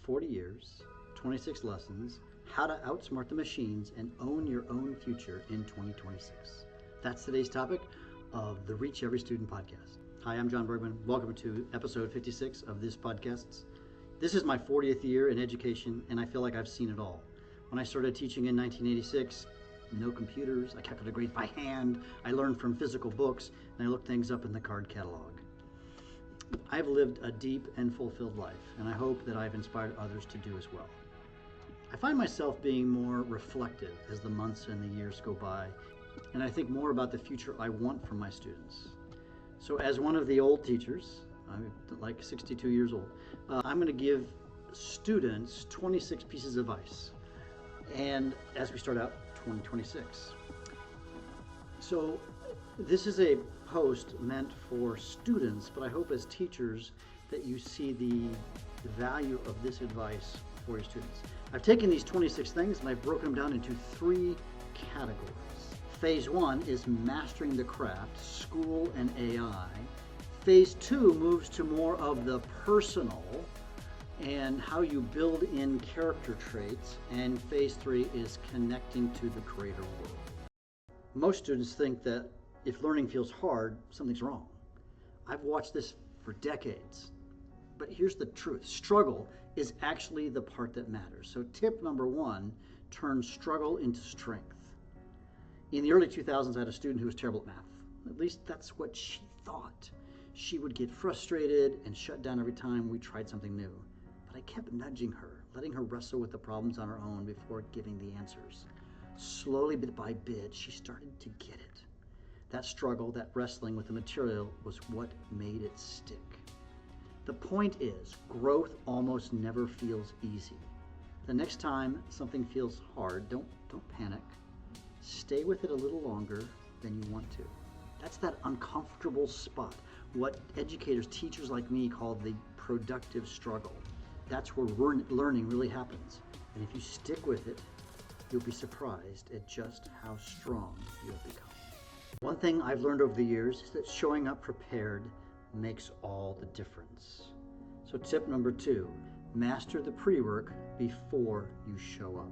40 years, 26 lessons, how to outsmart the machines and own your own future in 2026. That's today's topic of the Reach Every Student podcast. Hi, I'm John Bergman. Welcome to episode 56 of this podcast. This is my 40th year in education, and I feel like I've seen it all. When I started teaching in 1986, no computers, I calculated grades by hand, I learned from physical books, and I looked things up in the card catalog. I've lived a deep and fulfilled life, and I hope that I've inspired others to do as well. I find myself being more reflective as the months and the years go by, and I think more about the future I want for my students. So as one of the old teachers, I'm like 62 years old, I'm going to give students 26 pieces of advice, and as we start out 2026. So this is a post meant for students, but I hope as teachers that you see the value of this advice for your students. I've taken these 26 things and I've broken them down into 3 categories. Phase 1 is mastering the craft, school and AI. Phase 2 moves to more of the personal and how you build in character traits. And phase 3 is connecting to the greater world. Most students think that if learning feels hard, something's wrong. I've watched this for decades, but here's the truth. Struggle is actually the part that matters. So tip number 1, turn struggle into strength. In the early 2000s, I had a student who was terrible at math. At least that's what she thought. She would get frustrated and shut down every time we tried something new. But I kept nudging her, letting her wrestle with the problems on her own before giving the answers. Slowly, bit by bit, she started to get it. That struggle, that wrestling with the material was what made it stick. The point is, growth almost never feels easy. The next time something feels hard, don't panic. Stay with it a little longer than you want to. That's that uncomfortable spot, what educators, teachers like me call the productive struggle. That's where learning really happens. And if you stick with it, you'll be surprised at just how strong you'll become. One thing I've learned over the years is that showing up prepared makes all the difference. So tip number 2, master the pre-work before you show up.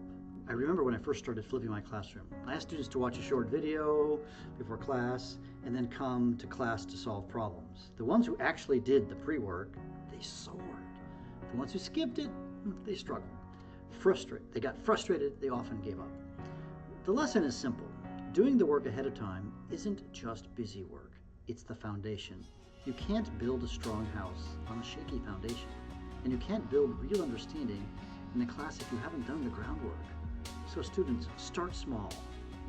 I remember when I first started flipping my classroom, I asked students to watch a short video before class and then come to class to solve problems. The ones who actually did the pre-work, they soared. The ones who skipped it, they struggled. They got frustrated, they often gave up. The lesson is simple. Doing the work ahead of time isn't just busy work, it's the foundation. You can't build a strong house on a shaky foundation, and you can't build real understanding in a class if you haven't done the groundwork. So students, start small.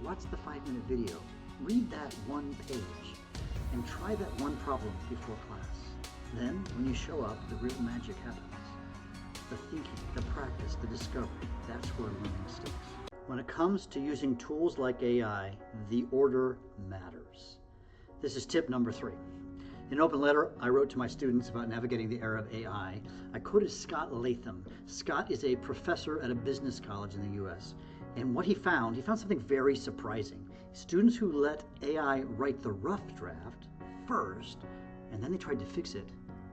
Watch the 5-minute video, read that one page, and try that one problem before class. Then, when you show up, the real magic happens. The thinking, the practice, the discovery, that's where learning sticks. When it comes to using tools like AI, the order matters. This is tip number 3. In an open letter I wrote to my students about navigating the era of AI, I quoted Scott Latham. Scott is a professor at a business college in the US, and what he found something very surprising. Students who let AI write the rough draft first, and then they tried to fix it,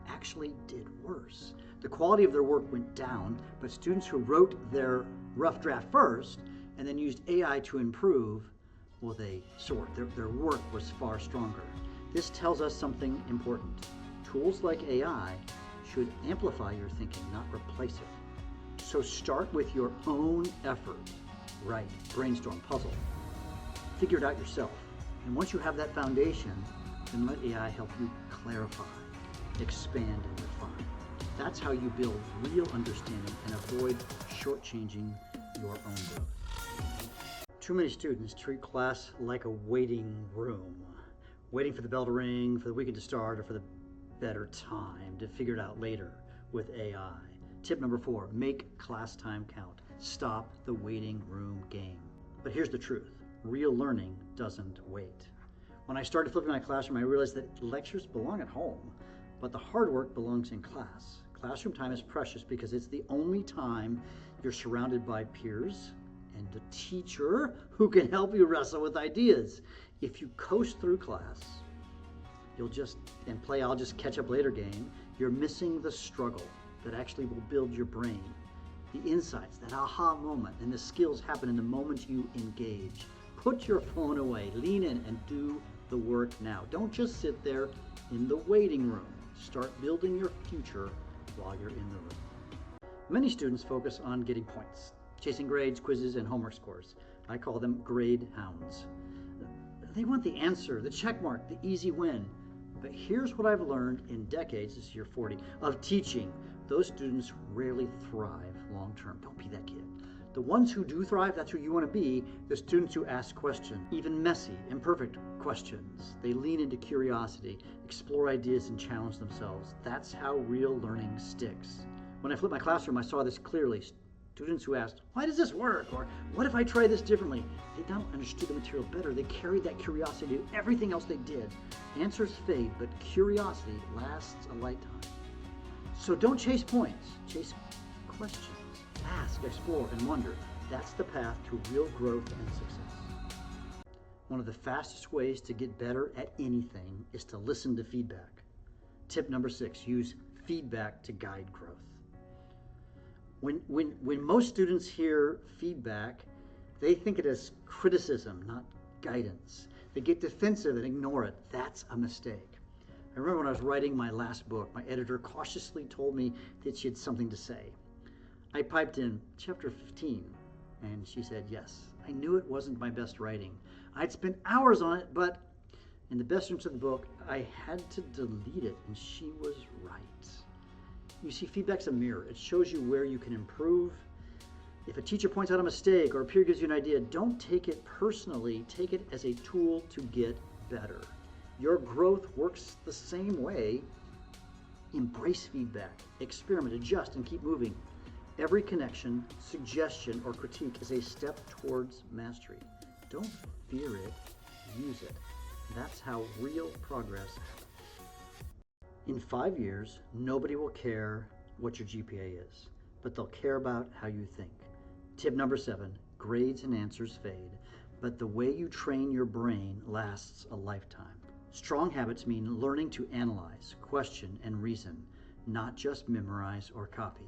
actually did worse. The quality of their work went down, but students who wrote their rough draft first and then used AI to improve, well, they soared. Their work was far stronger. This tells us something important. Tools like AI should amplify your thinking, not replace it. So start with your own effort. Write, brainstorm, puzzle. Figure it out yourself. And once you have that foundation, then let AI help you clarify, expand, and refine. That's how you build real understanding and avoid shortchanging your own growth. Too many students treat class like a waiting room, waiting for the bell to ring, for the weekend to start, or for the better time to figure it out later with AI. Tip number 4, make class time count. Stop the waiting room game. But here's the truth. Real learning doesn't wait. When I started flipping my classroom, I realized that lectures belong at home, but the hard work belongs in class. Classroom time is precious because it's the only time you're surrounded by peers and a teacher who can help you wrestle with ideas. If you coast through class, play I'll just catch up later game, you're missing the struggle that actually will build your brain The insights, that aha moment, and the skills happen in the moment you engage. Put your phone away, lean in, and do the work now. Don't just sit there in the waiting room. Start building your future while you're in the room. Many students focus on getting points, chasing grades, quizzes, and homework scores. I call them grade hounds. They want the answer, the check mark, the easy win. But here's what I've learned in decades, this is year 40, of teaching. Those students rarely thrive long term. Don't be that kid. The ones who do thrive, that's who you want to be, the students who ask questions, even messy, imperfect questions. They lean into curiosity, explore ideas, and challenge themselves. That's how real learning sticks. When I flipped my classroom, I saw this clearly. Students who asked, why does this work? Or what if I try this differently? They not understood the material better. They carried that curiosity to everything else they did. Answers fade, but curiosity lasts a lifetime. So don't chase points, chase questions. Ask, explore, and wonder. That's the path to real growth and success. One of the fastest ways to get better at anything is to listen to feedback. Tip number 6, use feedback to guide growth. When most students hear feedback, they think it as criticism, not guidance. They get defensive and ignore it. That's a mistake. I remember when I was writing my last book, my editor cautiously told me that she had something to say. I piped in, chapter 15, and she said, yes. I knew it wasn't my best writing. I'd spent hours on it, but in the best interest of the book, I had to delete it, and she was right. You see, feedback's a mirror. It shows you where you can improve. If a teacher points out a mistake or a peer gives you an idea, don't take it personally. Take it as a tool to get better. Your growth works the same way. Embrace feedback, experiment, adjust, and keep moving. Every connection, suggestion, or critique is a step towards mastery. Don't fear it, use it. That's how real progress happens. In 5 years, nobody will care what your GPA is, but they'll care about how you think. Tip number 7, grades and answers fade, but the way you train your brain lasts a lifetime. Strong habits mean learning to analyze, question, and reason, not just memorize or copy.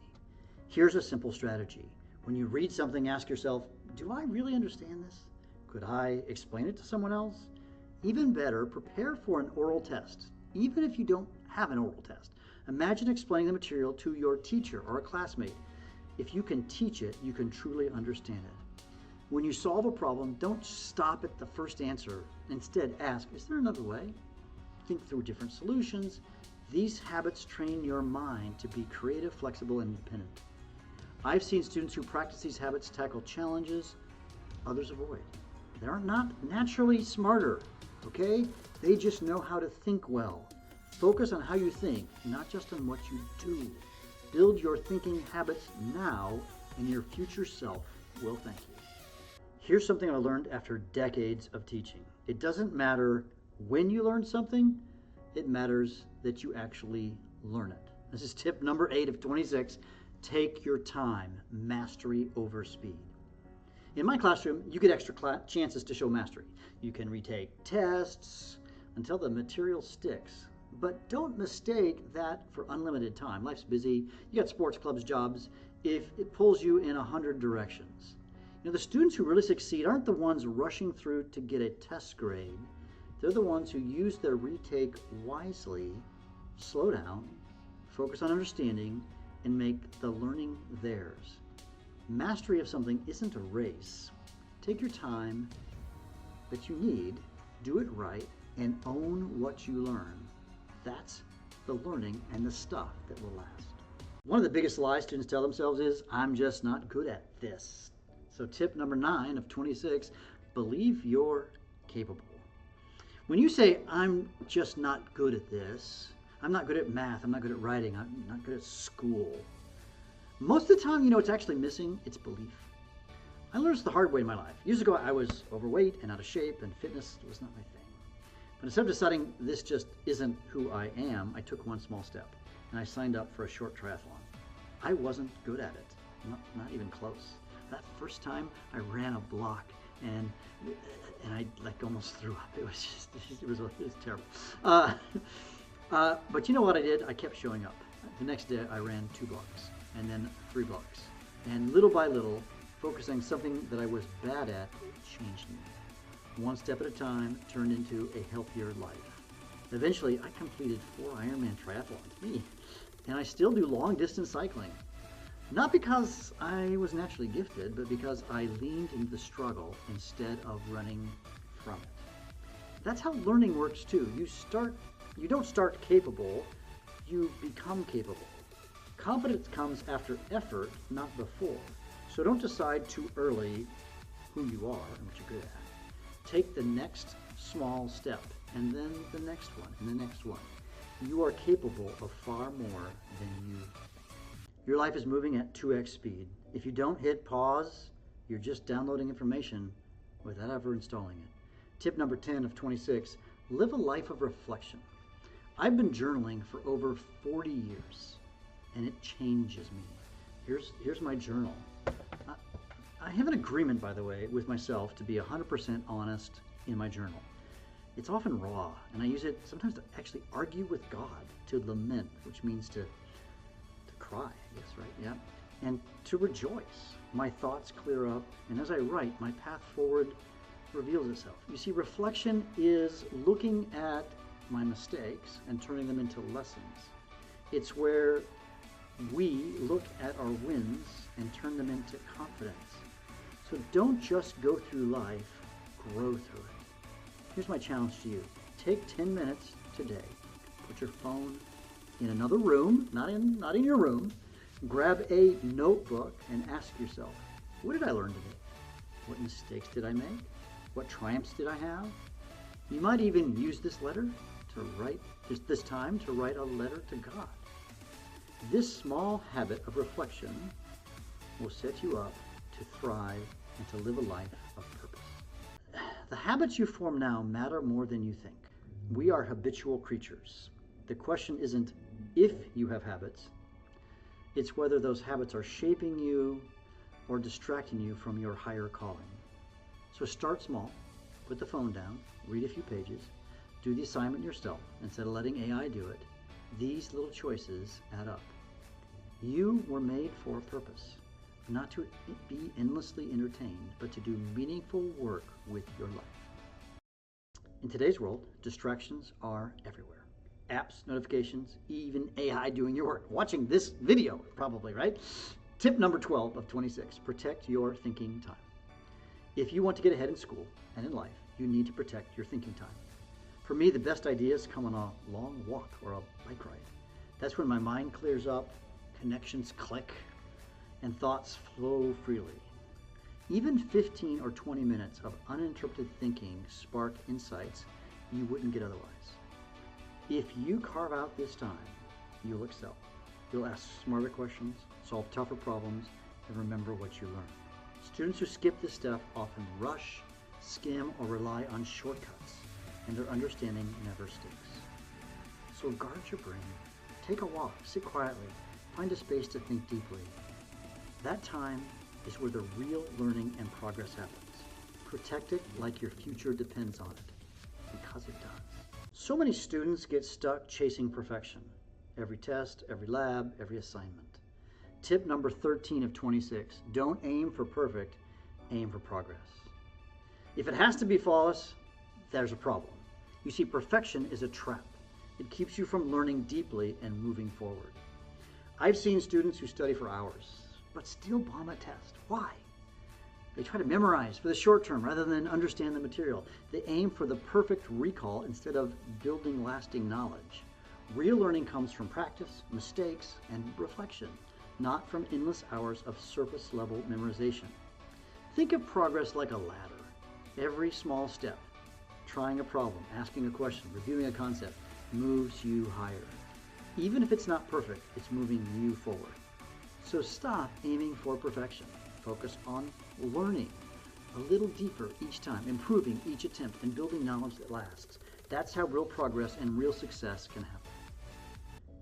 Here's a simple strategy. When you read something, ask yourself, do I really understand this? Could I explain it to someone else? Even better, prepare for an oral test, even if you don't have an oral test. Imagine explaining the material to your teacher or a classmate. If you can teach it, you can truly understand it. When you solve a problem, don't stop at the first answer. Instead, ask, is there another way? Think through different solutions. These habits train your mind to be creative, flexible, and independent. I've seen students who practice these habits tackle challenges others avoid. They're not naturally smarter, okay? They just know how to think well. Focus on how you think, not just on what you do. Build your thinking habits now, and your future self will thank you. Here's something I learned after decades of teaching. It doesn't matter when you learn something, it matters that you actually learn it. This is tip number 8 of 26. Take your time, mastery over speed. In my classroom, you get extra chances to show mastery. You can retake tests until the material sticks. But don't mistake that for unlimited time. Life's busy. You got sports clubs, jobs. If it pulls you in 100 directions. You know, the students who really succeed aren't the ones rushing through to get a test grade. They're the ones who use their retake wisely, slow down, focus on understanding, and make the learning theirs. Mastery of something isn't a race. Take your time that you need, do it right, and own what you learn. That's the learning and the stuff that will last. One of the biggest lies students tell themselves is, I'm just not good at this. So tip number 9 of 26, believe you're capable. When you say, I'm just not good at this, I'm not good at math, I'm not good at writing, I'm not good at school, most of the time, you know what's actually missing? It's belief. I learned this the hard way in my life. Years ago, I was overweight and out of shape, and fitness was not my thing. But instead of deciding this just isn't who I am, I took one small step, and I signed up for a short triathlon. I wasn't good at it, not even close. That first time, I ran a block, and I almost threw up. It was terrible. But you know what I did? I kept showing up. The next day, I ran 2 blocks, and then 3 blocks. And little by little, focusing on something that I was bad at changed me. One step at a time turned into a healthier life. Eventually, I completed 4 Ironman triathlons, and I still do long distance cycling. Not because I was naturally gifted, but because I leaned into the struggle instead of running from it. That's how learning works too. You don't start capable, you become capable. Confidence comes after effort, not before. So don't decide too early who you are and what you're good at. Take the next small step, and then the next one, and the next one. You are capable of far more than you. Your life is moving at 2x speed. If you don't hit pause, you're just downloading information without ever installing it. Tip number 10 of 26, live a life of reflection. I've been journaling for over 40 years, and it changes me. Here's my journal. I have an agreement, by the way, with myself to be 100% honest in my journal. It's often raw, and I use it sometimes to actually argue with God, to lament, which means to cry, I guess, right? Yeah. And to rejoice. My thoughts clear up, and as I write, my path forward reveals itself. You see, reflection is looking at my mistakes and turning them into lessons. It's where we look at our wins and turn them into confidence. So don't just go through life, grow through it. Here's my challenge to you. Take 10 minutes today. Put your phone in another room, not in your room. Grab a notebook and ask yourself, what did I learn today? What mistakes did I make? What triumphs did I have? You might even use this letter to write, this time to write a letter to God. This small habit of reflection will set you up to thrive and to live a life of purpose. The habits you form now matter more than you think. We are habitual creatures. The question isn't if you have habits, it's whether those habits are shaping you or distracting you from your higher calling. So start small, put the phone down, read a few pages, do the assignment yourself instead of letting AI do it. These little choices add up. You were made for a purpose, not to be endlessly entertained, but to do meaningful work with your life. In today's world, distractions are everywhere. Apps, notifications, even AI doing your work. Watching this video, probably, right? Tip number 12 of 26, protect your thinking time. If you want to get ahead in school and in life, you need to protect your thinking time. For me, the best ideas come on a long walk or a bike ride. That's when my mind clears up, connections click, and thoughts flow freely. Even 15 or 20 minutes of uninterrupted thinking spark insights you wouldn't get otherwise. If you carve out this time, you'll excel. You'll ask smarter questions, solve tougher problems, and remember what you learned. Students who skip this step often rush, skim, or rely on shortcuts, and their understanding never sticks. So guard your brain. Take a walk, sit quietly, find a space to think deeply. That time is where the real learning and progress happens. Protect it like your future depends on it, because it does. So many students get stuck chasing perfection. Every test, every lab, every assignment. Tip number 13 of 26, don't aim for perfect, aim for progress. If it has to be flawless, there's a problem. You see, perfection is a trap. It keeps you from learning deeply and moving forward. I've seen students who study for hours, but still bomb a test. Why? They try to memorize for the short term rather than understand the material. They aim for the perfect recall instead of building lasting knowledge. Real learning comes from practice, mistakes, and reflection, not from endless hours of surface level memorization. Think of progress like a ladder. Every small step, trying a problem, asking a question, reviewing a concept, moves you higher. Even if it's not perfect, it's moving you forward. So stop aiming for perfection. Focus on learning a little deeper each time, improving each attempt, and building knowledge that lasts. That's how real progress and real success can happen.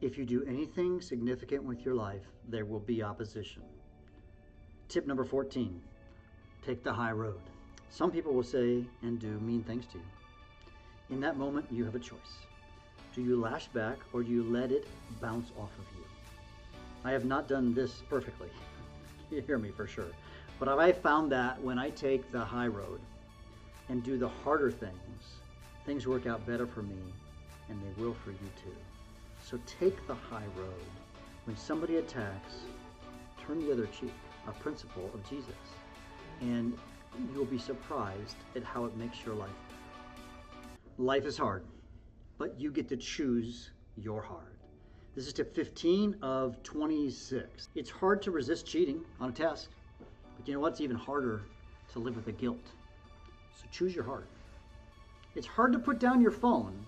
If you do anything significant with your life, there will be opposition. Tip number 14, take the high road. Some people will say and do mean things to you. In that moment, you have a choice. Do you lash back or do you let it bounce off of you? I have not done this perfectly. You hear me for sure. But I found that when I take the high road and do the harder things, things work out better for me, and they will for you too. So take the high road. When somebody attacks, turn the other cheek, a principle of Jesus. And you'll be surprised at how it makes your life better. Life is hard, but you get to choose your hard. This is tip 15 of 26. It's hard to resist cheating on a test, but you know what? It's even harder to live with the guilt. So choose your heart. It's hard to put down your phone,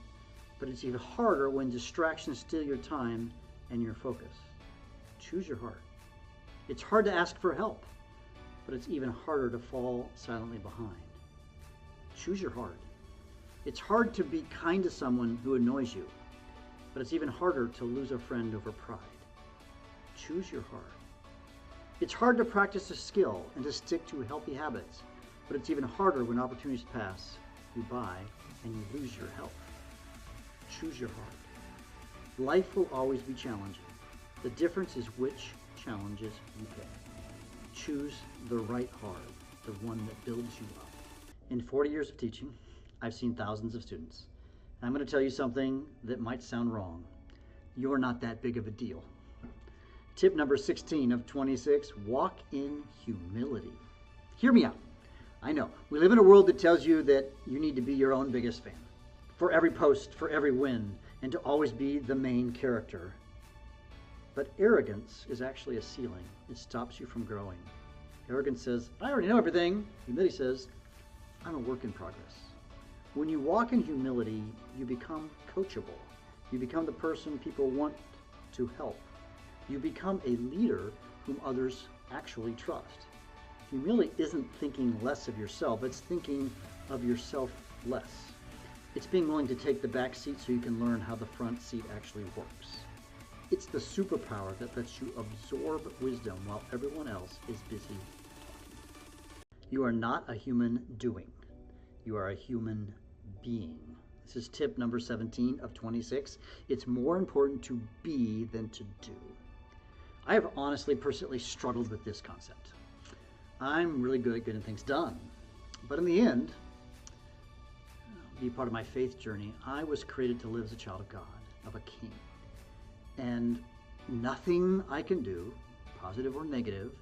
but it's even harder when distractions steal your time and your focus. Choose your heart. It's hard to ask for help, but it's even harder to fall silently behind. Choose your heart. It's hard to be kind to someone who annoys you, but it's even harder to lose a friend over pride. Choose your heart. It's hard to practice a skill and to stick to healthy habits, but it's even harder when opportunities pass you by and you lose your health. Choose your heart. Life will always be challenging. The difference is which challenges you pick. Choose the right heart, the one that builds you up. In 40 years of teaching, I've seen thousands of students. And I'm going to tell you something that might sound wrong. You're not that big of a deal. Tip number 16 of 26, walk in humility. Hear me out. I know, we live in a world that tells you that you need to be your own biggest fan. For every post, for every win, and to always be the main character. But arrogance is actually a ceiling. It stops you from growing. Arrogance says, I already know everything. Humility says, I'm a work in progress. When you walk in humility, you become coachable. You become the person people want to help. You become a leader whom others actually trust. Humility isn't thinking less of yourself, it's thinking of yourself less. It's being willing to take the back seat so you can learn how the front seat actually works. It's the superpower that lets you absorb wisdom while everyone else is busy talking. You are not a human doing. You are a human being. This is tip number 17 of 26. It's more important to be than to do. I have honestly, personally struggled with this concept. I'm really good at getting things done. But in the end, be part of my faith journey, I was created to live as a child of God, of a king. And nothing I can do, positive or negative,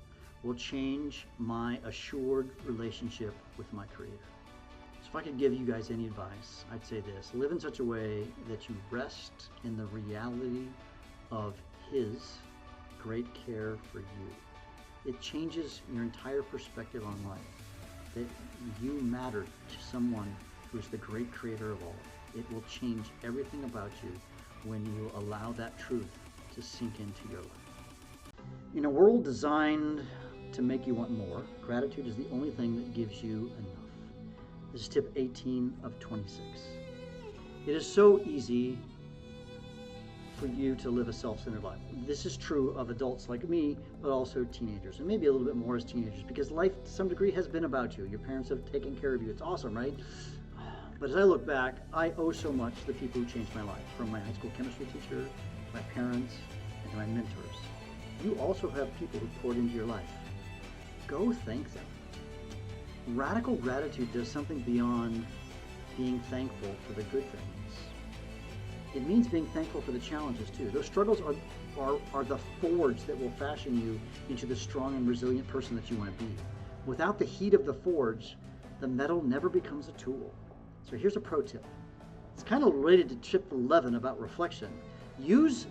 will change my assured relationship with my Creator. So if I could give you guys any advice, I'd say this: live in such a way that you rest in the reality of His great care for you. It changes your entire perspective on life, that you matter to someone who is the great creator of all. It will change everything about you when you allow that truth to sink into your life. In a world designed to make you want more, gratitude is the only thing that gives you enough. This is tip 18 of 26. It is so easy for you to live a self-centered life. This is true of adults like me, but also teenagers, and maybe a little bit more as teenagers, because life to some degree has been about you. Your parents have taken care of you. It's awesome, right? But as I look back, I owe so much to the people who changed my life, from my high school chemistry teacher, my parents, and my mentors. You also have people who poured into your life. Go thank them. Radical gratitude does something beyond being thankful for the good things. It means being thankful for the challenges too. Those struggles are the forge that will fashion you into the strong and resilient person that you want to be. Without the heat of the forge, the metal never becomes a tool. So here's a pro tip. It's kind of related to tip 11 about reflection. Use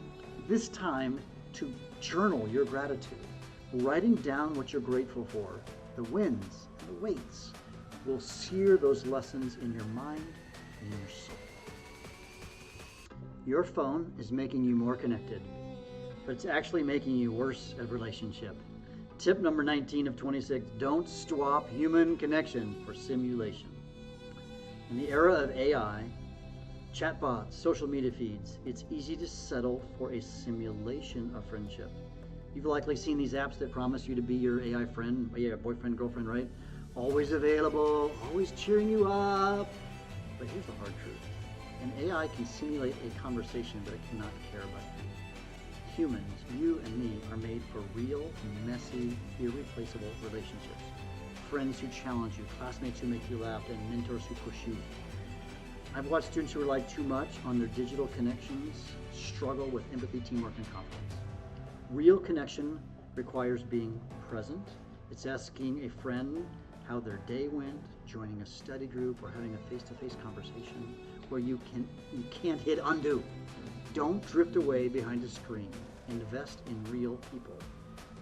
this time to journal your gratitude. Writing down what you're grateful for, the wins and the waits, will sear those lessons in your mind and your soul. Your phone is making you more connected, but it's actually making you worse at relationship. Tip number 19 of 26, don't swap human connection for simulation. In the era of AI, chatbots, social media feeds, it's easy to settle for a simulation of friendship. You've likely seen these apps that promise you to be your AI friend, your boyfriend, girlfriend, right? Always available, always cheering you up. But here's the hard truth. An AI can simulate a conversation, but it cannot care about you. humans, you and me, are made for real, messy, irreplaceable relationships. Friends who challenge you, classmates who make you laugh, and mentors who push you. I've watched students who rely too much on their digital connections struggle with empathy, teamwork, and confidence. Real connection requires being present. It's asking a friend how their day went, joining a study group, or having a face-to-face conversation where you can't hit undo. Don't drift away behind a screen. Invest in real people.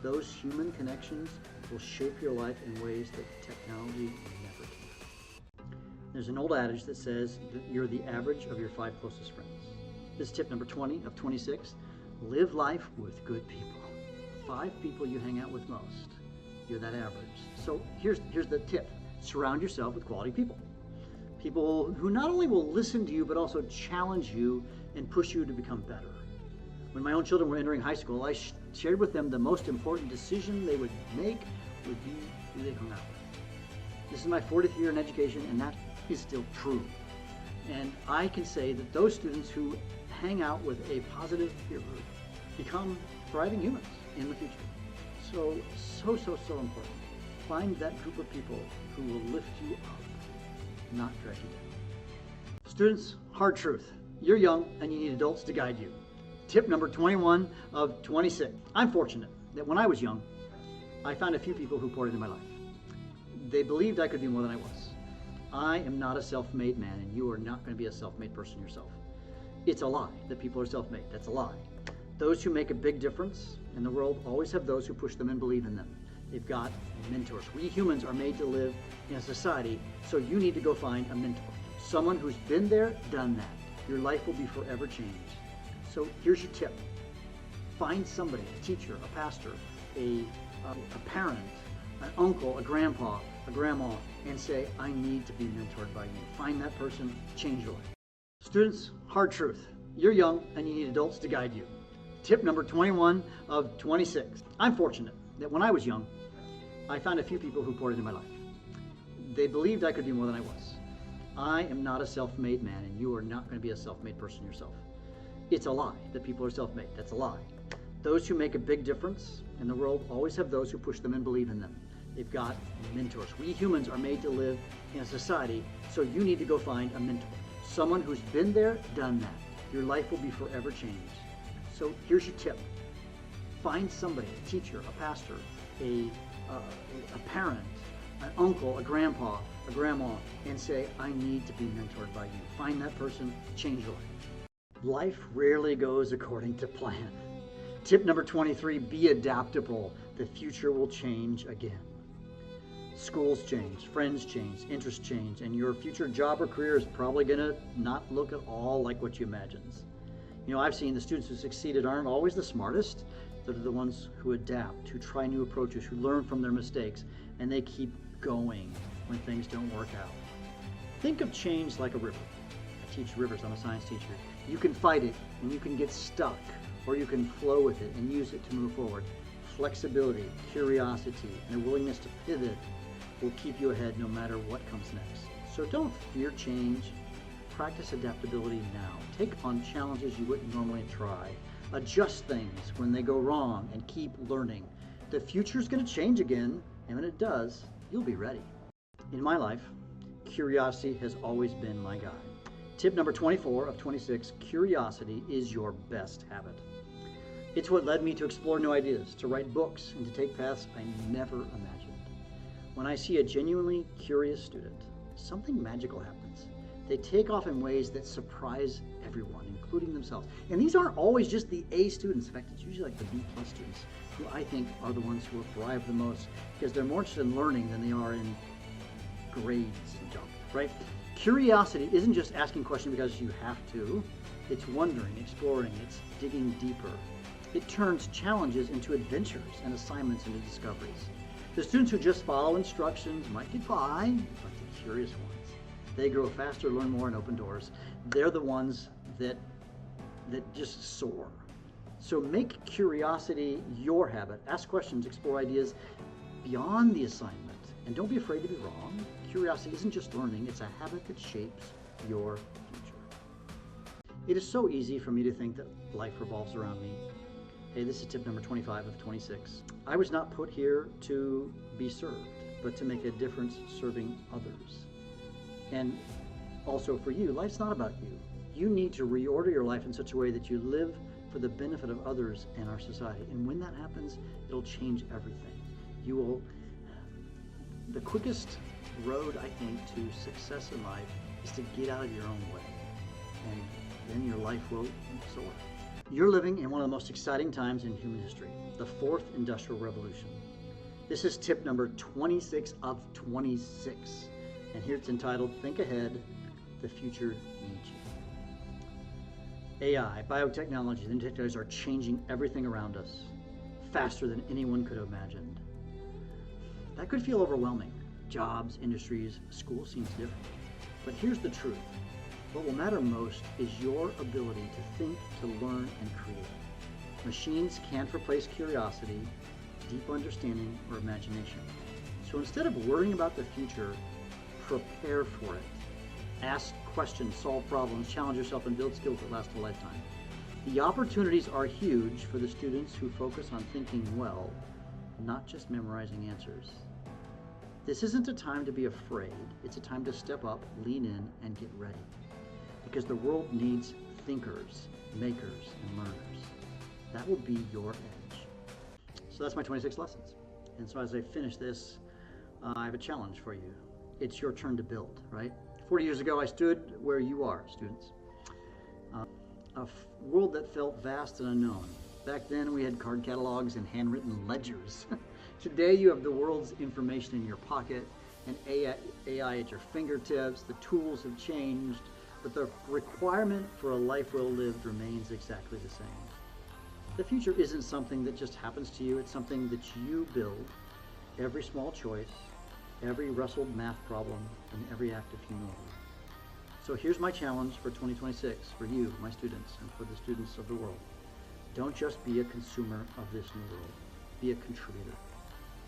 Those human connections will shape your life in ways that technology never can. There's an old adage that says that you're the average of your 5 closest friends. This is tip number 20 of 26. Live life with good people. 5 people you hang out with most. You're that average. So here's the tip. Surround yourself with quality people. People who not only will listen to you, but also challenge you and push you to become better. When my own children were entering high school, I shared with them the most important decision they would make would be who they hung out with. This is my 40th year in education, and that is still true. And I can say that those students who hang out with a positive peer group become thriving humans in the future. So important. Find that group of people who will lift you up, not drag you down. Students, hard truth. You're young and you need adults to guide you. Tip number 21 of 26. I'm fortunate that when I was young, I found a few people who poured into my life. They believed I could be more than I was. I am not a self-made man, and you are not going to be a self-made person yourself. It's a lie that people are self-made. That's a lie. Those who make a big difference in the world always have those who push them and believe in them. They've got mentors. We humans are made to live in a society, so you need to go find a mentor. Someone who's been there, done that. Your life will be forever changed. So here's your tip. Find somebody, a teacher, a pastor, a parent, an uncle, a grandpa, a grandma, and say, I need to be mentored by you. Find that person, change your life. Students, hard truth. You're young and you need adults to guide you. Tip number 21 of 26. I'm fortunate that when I was young, I found a few people who poured into my life. They believed I could be more than I was. I am not a self-made man, and you are not going to be a self-made person yourself. It's a lie that people are self-made. That's a lie. Those who make a big difference in the world always have those who push them and believe in them. They've got mentors. We humans are made to live in a society, so you need to go find a mentor. Someone who's been there, done that. Your life will be forever changed. So here's your tip. Find somebody, a teacher, a pastor, a parent, an uncle, a grandpa, a grandma, and say, I need to be mentored by you. Find that person, change your life. Life rarely goes according to plan. Tip number 23, be adaptable. The future will change again. Schools change, friends change, interests change, and your future job or career is probably going to not look at all like what you imagined. You know, I've seen the students who succeeded aren't always the smartest. They're the ones who adapt, who try new approaches, who learn from their mistakes, and they keep going when things don't work out. Think of change like a river. I teach rivers, I'm a science teacher. You can fight it and you can get stuck, or you can flow with it and use it to move forward. Flexibility, curiosity, and a willingness to pivot will keep you ahead no matter what comes next. So don't fear change. Practice adaptability now. Take on challenges you wouldn't normally try. Adjust things when they go wrong and keep learning. The future's going to change again, and when it does, you'll be ready. In my life, curiosity has always been my guide. Tip number 24 of 26, curiosity is your best habit. It's what led me to explore new ideas, to write books, and to take paths I never imagined. When I see a genuinely curious student, something magical happens. They take off in ways that surprise everyone, including themselves. And these aren't always just the A students. In fact, it's usually like the B+ students, who I think are the ones who will thrive the most because they're more interested in learning than they are in grades and junk, right? Curiosity isn't just asking questions because you have to. It's wondering, exploring, it's digging deeper. It turns challenges into adventures and assignments into discoveries. The students who just follow instructions might get by, but the curious ones, they grow faster, learn more, and open doors. They're the ones that just soar. So make curiosity your habit. Ask questions, explore ideas beyond the assignment. And don't be afraid to be wrong. Curiosity isn't just learning, it's a habit that shapes your future. It is so easy for me to think that life revolves around me. Hey, this is tip number 25 of 26. I was not put here to be served, but to make a difference serving others. And also for you, life's not about you. You need to reorder your life in such a way that you live for the benefit of others and our society. And when that happens, it'll change everything. The quickest road, I think, to success in life is to get out of your own way. And then your life will soar. You're living in one of the most exciting times in human history, the fourth industrial revolution. This is tip number 26 of 26. And here it's entitled, Think Ahead, the Future Needs You. AI, biotechnology, and technologies are changing everything around us faster than anyone could have imagined. That could feel overwhelming. Jobs, industries, school seems different. But here's the truth. What will matter most is your ability to think, to learn, and create. Machines can't replace curiosity, deep understanding, or imagination. So instead of worrying about the future, prepare for it. Ask questions, solve problems, challenge yourself, and build skills that last a lifetime. The opportunities are huge for the students who focus on thinking well, not just memorizing answers. This isn't a time to be afraid. It's a time to step up, lean in, and get ready. Because the world needs thinkers, makers, and learners. That will be your edge. So that's my 26 lessons. And so as I finish this, I have a challenge for you. It's your turn to build, right? 40 years ago, I stood where you are, students. A world that felt vast and unknown. Back then, we had card catalogs and handwritten ledgers. Today, you have the world's information in your pocket and AI at your fingertips. The tools have changed, but the requirement for a life well lived remains exactly the same. The future isn't something that just happens to you. It's something that you build. Every small choice, every wrestled math problem, and every act of humility. So here's my challenge for 2026 for you, my students, and for the students of the world. Don't just be a consumer of this new world. Be a contributor.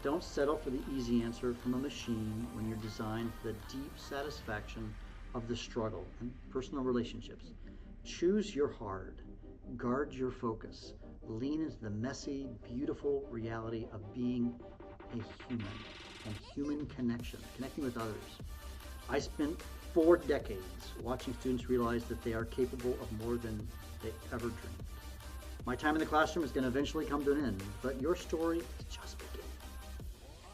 Don't settle for the easy answer from a machine when you're designed for the deep satisfaction of the struggle and personal relationships. Choose your hard. Guard your focus. Lean into the messy, beautiful reality of being a human and human connection, connecting with others. I spent 4 decades watching students realize that they are capable of more than they ever dreamed. My time in the classroom is going to eventually come to an end, but your story is just beginning.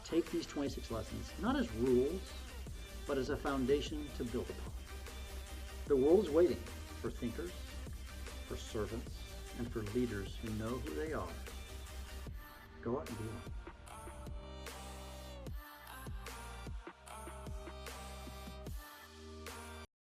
Take these 26 lessons, not as rules, but as a foundation to build upon. The world is waiting for thinkers, for servants, and for leaders who know who they are. Go out and be one.